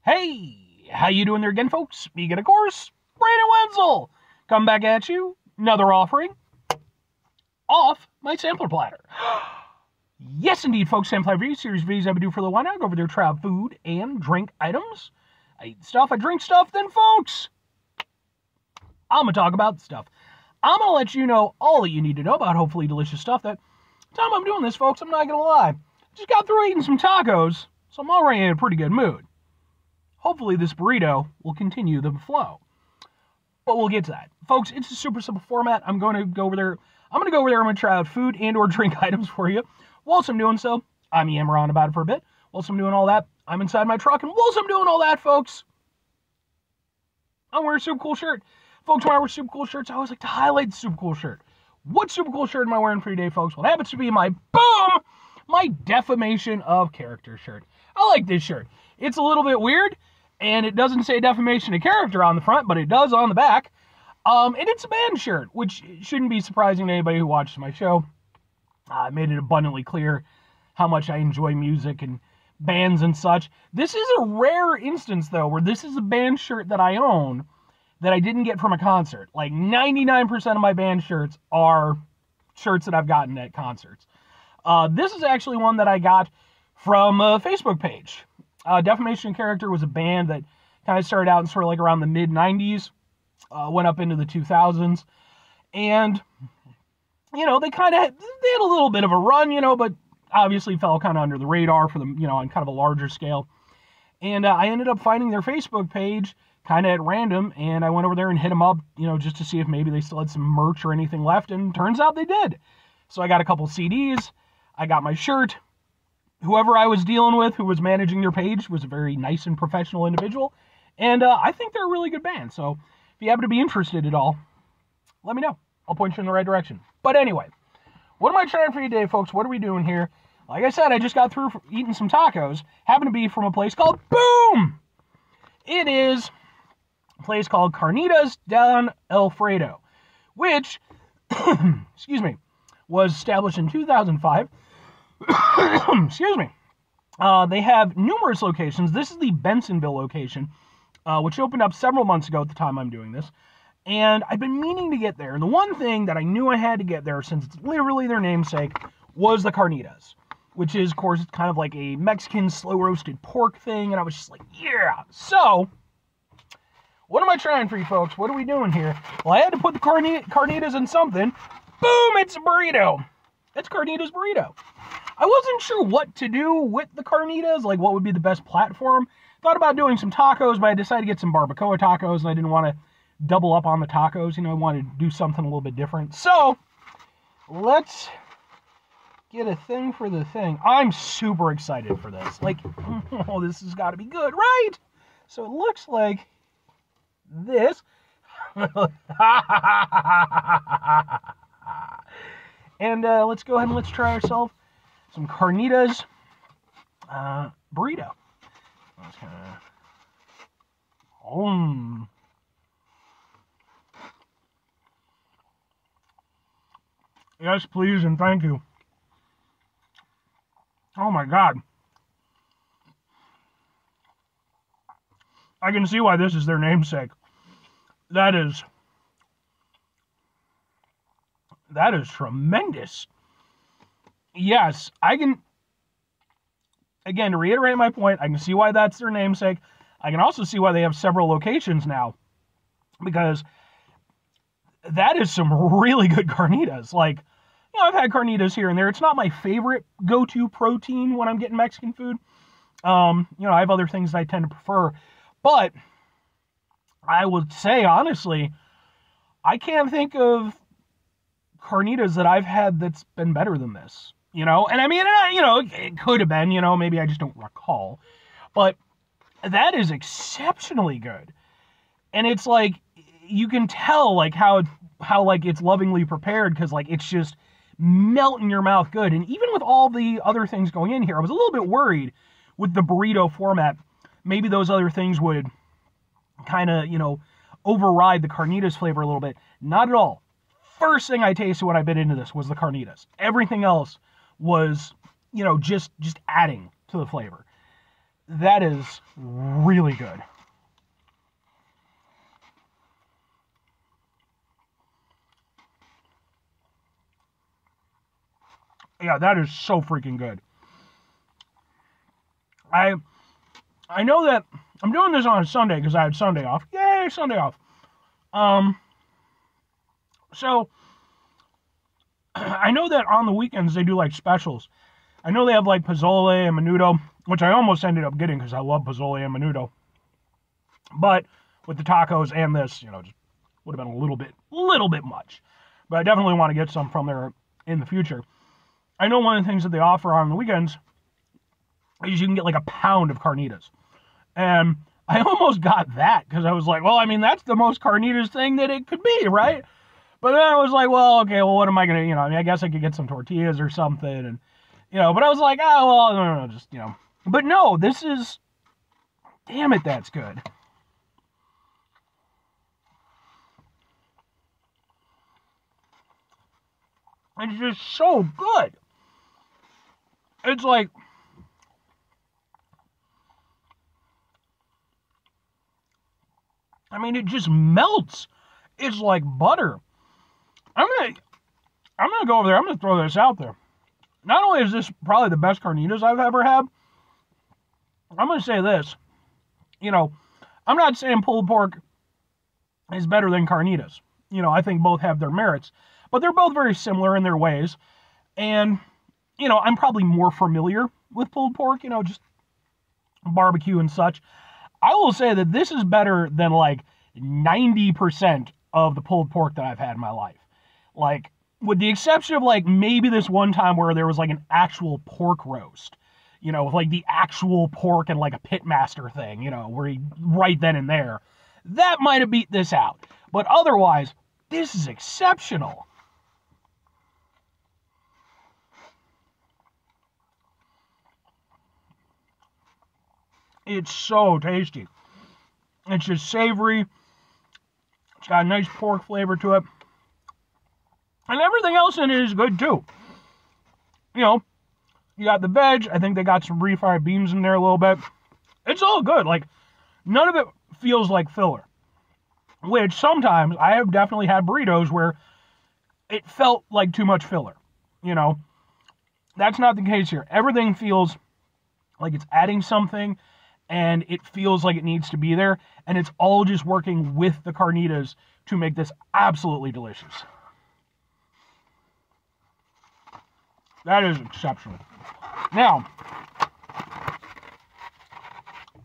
Hey, how you doing there again, folks? Speaking of course, Brandon Wenzel. Come back at you, another offering off my sampler platter. Yes, indeed, folks, sampler review series videos I've been doing for a little while now. Go over there, try out food and drink items. I eat stuff, I drink stuff, then, folks, I'm going to talk about stuff. I'm going to let you know all that you need to know about hopefully delicious stuff. That time I'm doing this, folks, I'm not going to lie. Just got through eating some tacos, so I'm already in a pretty good mood. Hopefully this burrito will continue the flow. But we'll get to that. Folks, it's a super simple format. I'm going to go over there. I'm going to try out food and or drink items for you. Whilst I'm doing so, I'm yammering on about it for a bit. Whilst I'm doing all that, I'm inside my truck. And whilst I'm doing all that, folks, I'm wearing a super cool shirt. Folks, when I wear super cool shirts, I always like to highlight the super cool shirt. What super cool shirt am I wearing for you today, folks? Well, it happens to be my defamation of character shirt. I like this shirt. It's a little bit weird. And it doesn't say defamation of character on the front, but it does on the back. And it's a band shirt, which shouldn't be surprising to anybody who watches my show. I made it abundantly clear how much I enjoy music and bands and such. This is a rare instance, though, where this is a band shirt that I own that I didn't get from a concert. Like 99% of my band shirts are shirts that I've gotten at concerts. This is actually one that I got from a Facebook page. Defamation Character was a band that kind of started out in sort of like around the mid-90s, went up into the 2000s, and, you know, they had a little bit of a run, you know, but obviously fell kind of under the radar for them, you know, on kind of a larger scale. And I ended up finding their Facebook page kind of at random, and I went over there and hit them up, you know, just to see if maybe they still had some merch or anything left, and turns out they did. So I got a couple CDs, I got my shirt. Whoever I was dealing with, who was managing their page, was a very nice and professional individual. And I think they're a really good band. So if you happen to be interested at all, let me know. I'll point you in the right direction. But anyway, what am I trying for you today, folks? What are we doing here? Like I said, I just got through eating some tacos. Happen to be from a place called Boom! It is a place called Carnitas down Alfredo, which, excuse me, was established in 2005. Excuse me. They have numerous locations. This is the Bensonville location, which opened up several months ago at the time I'm doing this. And I've been meaning to get there. And the one thing that I knew I had to get there, since it's literally their namesake, was the Carnitas. Which is, of course, it's kind of like a Mexican slow-roasted pork thing. And I was just like, yeah. So, what am I trying for you folks? What are we doing here? Well, I had to put the Carnitas in something. Boom! It's a burrito. It's Carnitas burrito. I wasn't sure what to do with the carnitas, like what would be the best platform. Thought about doing some tacos, but I decided to get some barbacoa tacos, and I didn't want to double up on the tacos. You know, I wanted to do something a little bit different. So, let's get a thing for the thing. I'm super excited for this. Like, oh, this has got to be good, right? So it looks like this. And let's go ahead and let's try ourselves some Carnitas burrito. Let's kind of... Yes, please, and thank you. Oh my God. I can see why this is their namesake. That is tremendous. Yes, I can, again, to reiterate my point, I can see why that's their namesake. I can also see why they have several locations now, because that is some really good carnitas. Like, you know, I've had carnitas here and there. It's not my favorite go-to protein when I'm getting Mexican food. You know, I have other things that I tend to prefer, but I would say, honestly, I can't think of carnitas that I've had that's been better than this, you know? And I mean, you know, it could have been, you know, maybe I just don't recall, but that is exceptionally good. And it's like, you can tell, like, how like, it's lovingly prepared, because, like, it's just melt in your mouth good. And even with all the other things going in here, I was a little bit worried with the burrito format. Maybe those other things would kind of, you know, override the carnitas flavor a little bit. Not at all. First thing I tasted when I bit into this was the carnitas. Everything else was, you know, just adding to the flavor. That is really good. Yeah, that is so freaking good. I know that I'm doing this on a Sunday because I had Sunday off. Yay, Sunday off. So I know that on the weekends they do like specials. I know they have like pozole and menudo, which I almost ended up getting because I love pozole and menudo. But with the tacos and this, just would have been a little bit much. But I definitely want to get some from there in the future. I know one of the things that they offer on the weekends is you can get like a pound of carnitas. And I almost got that because I was like, well, I mean, that's the most carnitas thing that it could be, right? But then I was like, well, okay, well, what am I going to, I mean, I guess I could get some tortillas or something. And, but I was like, oh, well, no, just, But no, this is, damn it, that's good. It's just so good. It's like, I mean, it just melts. It's like butter. I'm gonna go over there. I'm gonna throw this out there. Not only is this probably the best carnitas I've ever had, I'm gonna say this. I'm not saying pulled pork is better than carnitas. I think both have their merits, but they're both very similar in their ways. And I'm probably more familiar with pulled pork. Just barbecue and such. I will say that this is better than like 90% of the pulled pork that I've had in my life. Like, with the exception of like maybe this one time where there was like an actual pork roast, with like the actual pork and like a pitmaster thing, where he right then and there, that might have beat this out. But otherwise, this is exceptional. It's so tasty. It's just savory. It's got a nice pork flavor to it. And everything else in it is good too. You got the veg. I think they got some refried beans in there a little bit. It's all good. Like, none of it feels like filler. Which sometimes I have definitely had burritos where it felt like too much filler. That's not the case here. Everything feels like it's adding something, and it feels like it needs to be there, and it's all just working with the carnitas to make this absolutely delicious. That is exceptional. Now,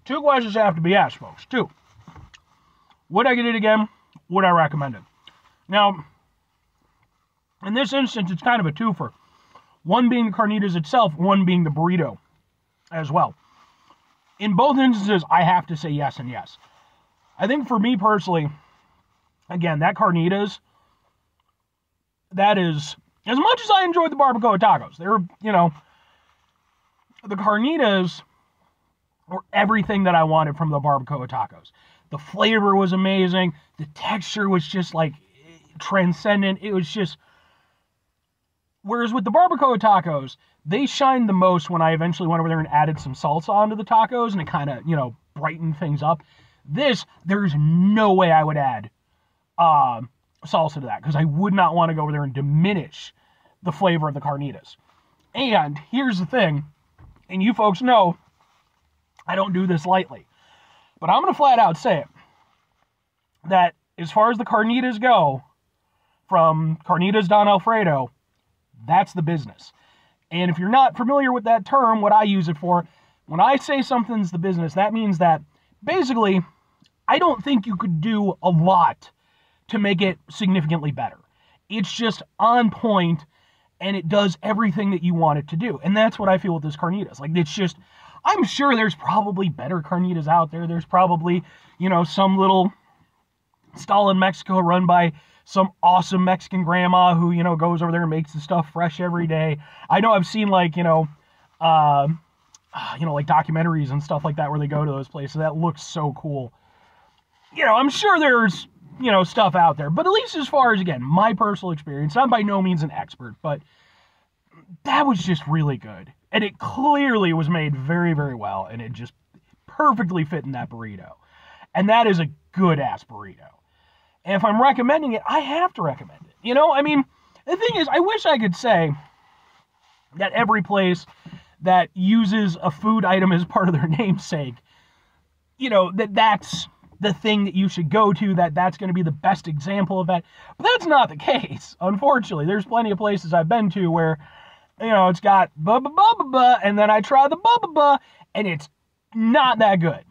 2 questions have to be asked, folks. 2. Would I get it again? Would I recommend it? Now, in this instance, it's kind of a twofer. One being the carnitas itself, one being the burrito as well. In both instances, I have to say yes and yes. I think for me personally, again, that carnitas, that is, as much as I enjoyed the barbacoa tacos, they're, the carnitas were everything that I wanted from the barbacoa tacos. The flavor was amazing. The texture was just like transcendent. It was just, whereas with the barbacoa tacos, they shined the most when I eventually went over there and added some salsa onto the tacos, and it kind of, brightened things up. This, there's no way I would add salsa to that, because I would not want to go over there and diminish the flavor of the carnitas. And here's the thing, and you folks know I don't do this lightly, but I'm going to flat out say it, that as far as the carnitas go, from Carnitas Don Alfredo, that's the business. And if you're not familiar with that term, what I use it for, when I say something's the business, that means that basically, I don't think you could do a lot to make it significantly better. It's just on point, and it does everything that you want it to do. And that's what I feel with this carnitas. Like, it's just, I'm sure there's probably better carnitas out there. There's probably, some little stall in Mexico run by some awesome Mexican grandma who, goes over there and makes the stuff fresh every day. I know I've seen like, like documentaries and stuff like that where they go to those places. That looks so cool. I'm sure there's, stuff out there, but at least as far as, again, my personal experience, I'm by no means an expert, but that was just really good. And it clearly was made very, very well. And it just, perfectly fit in that burrito. And that is a good-ass burrito. And if I'm recommending it, I have to recommend it. You know, I mean, the thing is, I wish I could say that every place that uses a food item as part of their namesake, you know, that's the thing that you should go to, that's going to be the best example of that. But that's not the case, unfortunately. There's plenty of places I've been to where, you know, it's got ba-ba-ba-ba-ba, and then I try the ba-ba-ba, and it's not that good.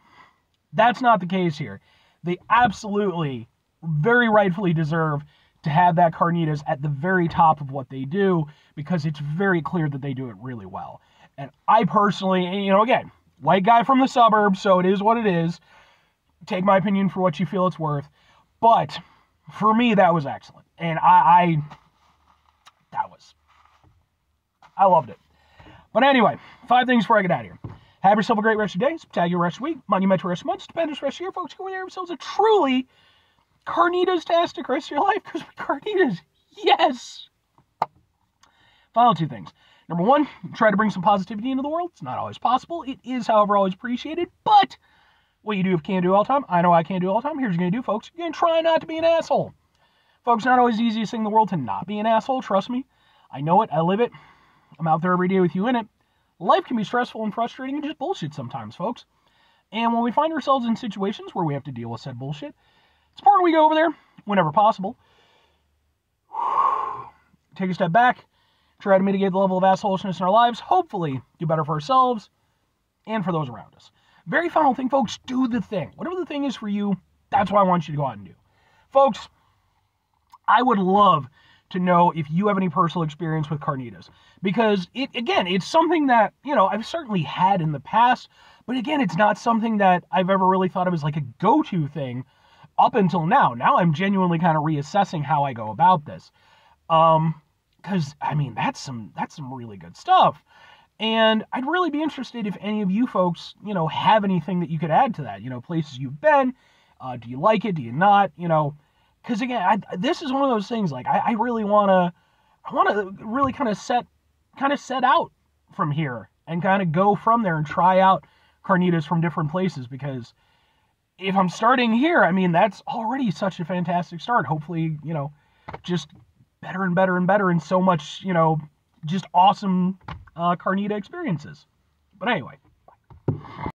That's not the case here. They absolutely, very rightfully deserve to have that Carnitas at the very top of what they do, because it's very clear that they do it really well. And I personally, you know, again, white guy from the suburbs, so it is what it is. Take my opinion for what you feel it's worth. But for me, that was excellent. And I loved it. But anyway, 5 things before I get out of here. Have yourself a great rest of your day, spectacular rest of the week, monumental rest of the month, stupendous rest of the year, folks. Go in there themselves a truly Carnitas-tastic rest of your life, because Carnitas, yes! Final 2 things. Number 1, try to bring some positivity into the world. It's not always possible. It is, however, always appreciated. But what you do if you can't do it all the time, I know I can't do it all the time. Here's what you're going to do, folks. You're going to try not to be an asshole. Folks, not always the easiest thing in the world to not be an asshole. Trust me. I know it. I live it. I'm out there every day with you in it. Life can be stressful and frustrating and just bullshit sometimes, folks. And when we find ourselves in situations where we have to deal with said bullshit, it's important we go over there whenever possible. Take a step back. Try to mitigate the level of assholishness in our lives. Hopefully, do better for ourselves and for those around us. Very final thing, folks, do the thing. Whatever the thing is for you, that's what I want you to go out and do. Folks, I would love to know if you have any personal experience with Carnitas. Because, it's something that, you know, I've certainly had in the past. But again, it's not something that I've ever really thought of as like a go-to thing up until now. Now I'm genuinely kind of reassessing how I go about this. Because, I mean, that's some really good stuff. And I'd really be interested if any of you folks, you know, have anything that you could add to that. You know, places you've been. Do you like it? Do you not? You know, because again, this is one of those things, like, I really want to really kind of set out from here and kind of go from there and try out Carnitas from different places, because if I'm starting here, I mean, that's already such a fantastic start. Hopefully, you know, just better and better and better, and so much, you know, just awesome Carnita experiences. But anyway.